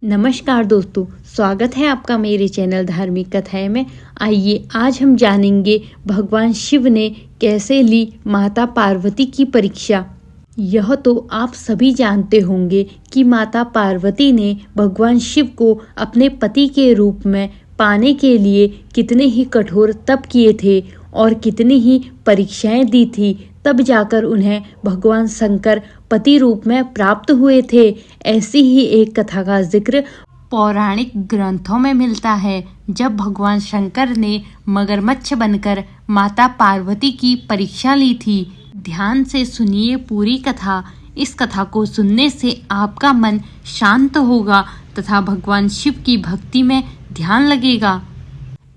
नमस्कार दोस्तों, स्वागत है आपका मेरे चैनल धार्मिक कथाएं में। आइए आज हम जानेंगे भगवान शिव ने कैसे ली माता पार्वती की परीक्षा। यह तो आप सभी जानते होंगे कि माता पार्वती ने भगवान शिव को अपने पति के रूप में पाने के लिए कितने ही कठोर तप किए थे और कितनी ही परीक्षाएं दी थी, तब जाकर उन्हें भगवान शंकर पति रूप में प्राप्त हुए थे। ऐसी ही एक कथा का जिक्र पौराणिक ग्रंथों में मिलता है, जब भगवान शंकर ने मगरमच्छ बनकर माता पार्वती की परीक्षा ली थी। ध्यान से सुनिए पूरी कथा। इस कथा को सुनने से आपका मन शांत होगा तथा भगवान शिव की भक्ति में ध्यान लगेगा।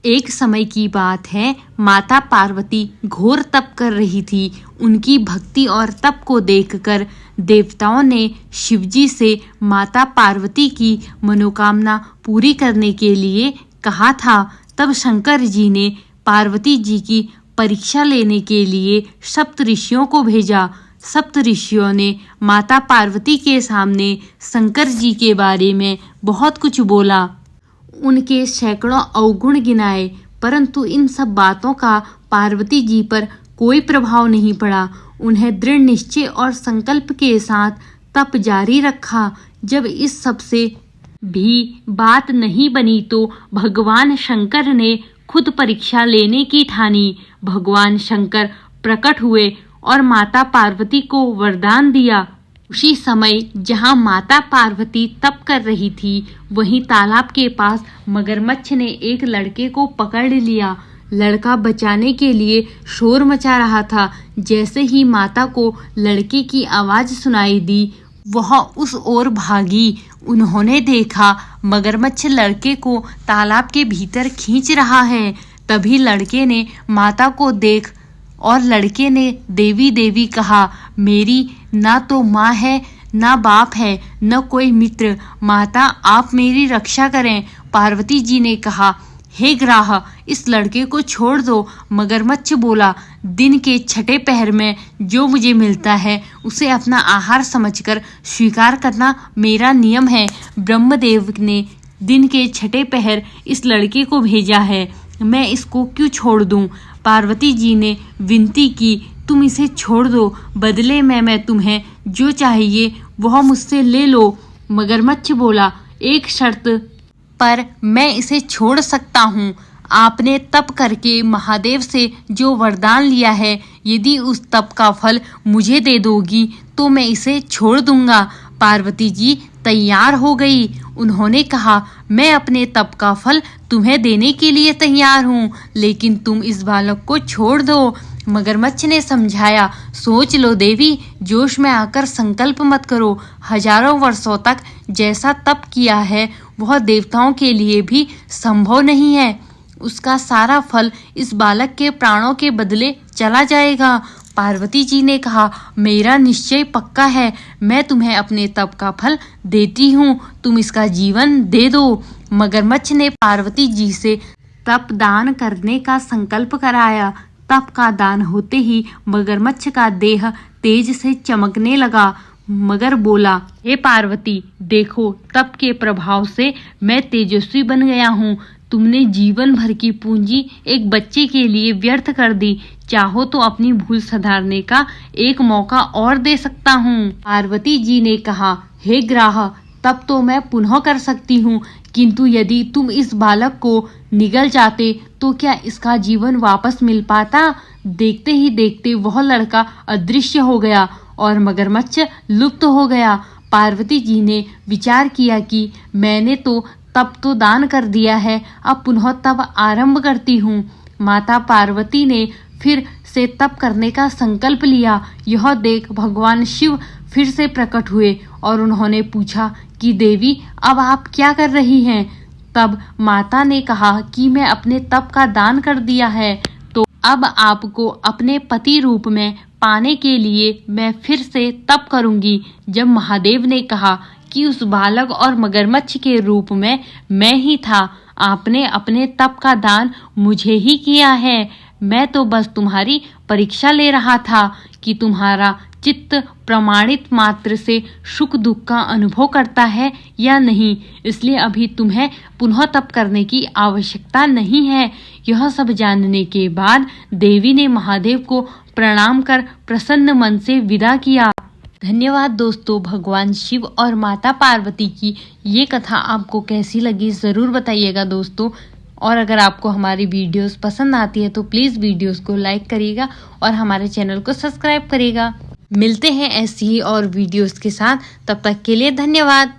एक समय की बात है, माता पार्वती घोर तप कर रही थी। उनकी भक्ति और तप को देखकर देवताओं ने शिवजी से माता पार्वती की मनोकामना पूरी करने के लिए कहा था। तब शंकर जी ने पार्वती जी की परीक्षा लेने के लिए सप्त ऋषियों को भेजा। सप्त ऋषियों ने माता पार्वती के सामने शंकर जी के बारे में बहुत कुछ बोला। उनके सैकड़ों अवगुण गिनाए, परंतु इन सब बातों का पार्वती जी पर कोई प्रभाव नहीं पड़ा। उन्हें दृढ़ निश्चय और संकल्प के साथ तप जारी रखा। जब इस सब से भी बात नहीं बनी तो भगवान शंकर ने खुद परीक्षा लेने की ठानी। भगवान शंकर प्रकट हुए और माता पार्वती को वरदान दिया। उसी समय जहां माता पार्वती तप कर रही थी, वहीं तालाब के पास मगरमच्छ ने एक लड़के को पकड़ लिया। लड़का बचाने के लिए शोर मचा रहा था। जैसे ही माता को लड़के की आवाज सुनाई दी, वह उस ओर भागी। उन्होंने देखा मगरमच्छ लड़के को तालाब के भीतर खींच रहा है। तभी लड़के ने माता को देख और लड़के ने देवी देवी कहा, मेरी ना तो माँ है, ना बाप है, न कोई मित्र। माता आप मेरी रक्षा करें। पार्वती जी ने कहा, हे ग्राह, इस लड़के को छोड़ दो। मगरमच्छ बोला, दिन के छठे पहर में जो मुझे मिलता है उसे अपना आहार समझकर स्वीकार करना मेरा नियम है। ब्रह्मदेव ने दिन के छठे पहर इस लड़के को भेजा है, मैं इसको क्यों छोड़ दूं? पार्वती जी ने विनती की, तुम इसे छोड़ दो, बदले में मैं तुम्हें जो चाहिए वह मुझसे ले लो। मगरमच्छ बोला, एक शर्त पर मैं इसे छोड़ सकता हूँ। आपने तप करके महादेव से जो वरदान लिया है, यदि उस तप का फल मुझे दे दोगी तो मैं इसे छोड़ दूंगा। पार्वती जी तैयार हो गई। उन्होंने कहा, मैं अपने तप का फल तुम्हें देने के लिए तैयार हूँ, लेकिन तुम इस बालक को छोड़ दो। मगरमच्छ ने समझाया, सोच लो देवी, जोश में आकर संकल्प मत करो। हजारों वर्षों तक जैसा तप किया है वह देवताओं के लिए भी संभव नहीं है। उसका सारा फल इस बालक के प्राणों के बदले चला जाएगा। पार्वती जी ने कहा, मेरा निश्चय पक्का है, मैं तुम्हें अपने तप का फल देती हूँ, तुम इसका जीवन दे दो। मगरमच्छ ने पार्वती जी से तप दान करने का संकल्प कराया। तप का दान होते ही मगरमच्छ का देह तेज से चमकने लगा। मगर बोला, हे पार्वती, देखो तप के प्रभाव से मैं तेजस्वी बन गया हूँ। तुमने जीवन भर की पूंजी एक बच्चे के लिए व्यर्थ कर दी। चाहो तो अपनी भूल सुधारने का एक मौका और दे सकता हूँ। पार्वती जी ने कहा, हे ग्राह, तब तो मैं पुनः कर सकती हूँ, किंतु यदि तुम इस बालक को निगल जाते तो क्या इसका जीवन वापस मिल पाता? देखते ही देखते वह लड़का अदृश्य हो गया और मगरमच्छ लुप्त हो गया। पार्वती जी ने विचार किया कि मैंने तो तप तो दान कर दिया है, अब पुनः तप आरंभ करती हूँ। माता पार्वती ने फिर से तप करने का संकल्प लिया। यह देख भगवान शिव फिर से प्रकट हुए और उन्होंने पूछा कि देवी, अब आप क्या कर रही हैं? तब माता ने कहा कि मैं अपने तप का दान कर दिया है, तो अब आपको अपने पति रूप में पाने के लिए मैं फिर से तप करूंगी। जब महादेव ने कहा कि उस बालक और मगरमच्छ के रूप में मैं ही था, आपने अपने तप का दान मुझे ही किया है, मैं तो बस तुम्हारी परीक्षा ले रहा था कि तुम्हारा चित्त प्रमाणित मात्र से सुख दुख का अनुभव करता है या नहीं, इसलिए अभी तुम्हें पुनः तप करने की आवश्यकता नहीं है। यह सब जानने के बाद देवी ने महादेव को प्रणाम कर प्रसन्न मन से विदा किया। धन्यवाद दोस्तों। भगवान शिव और माता पार्वती की ये कथा आपको कैसी लगी ज़रूर बताइएगा दोस्तों। और अगर आपको हमारी वीडियोस पसंद आती है तो प्लीज़ वीडियोस को लाइक करिएगा और हमारे चैनल को सब्सक्राइब करिएगा। मिलते हैं ऐसी ही और वीडियोस के साथ, तब तक के लिए धन्यवाद।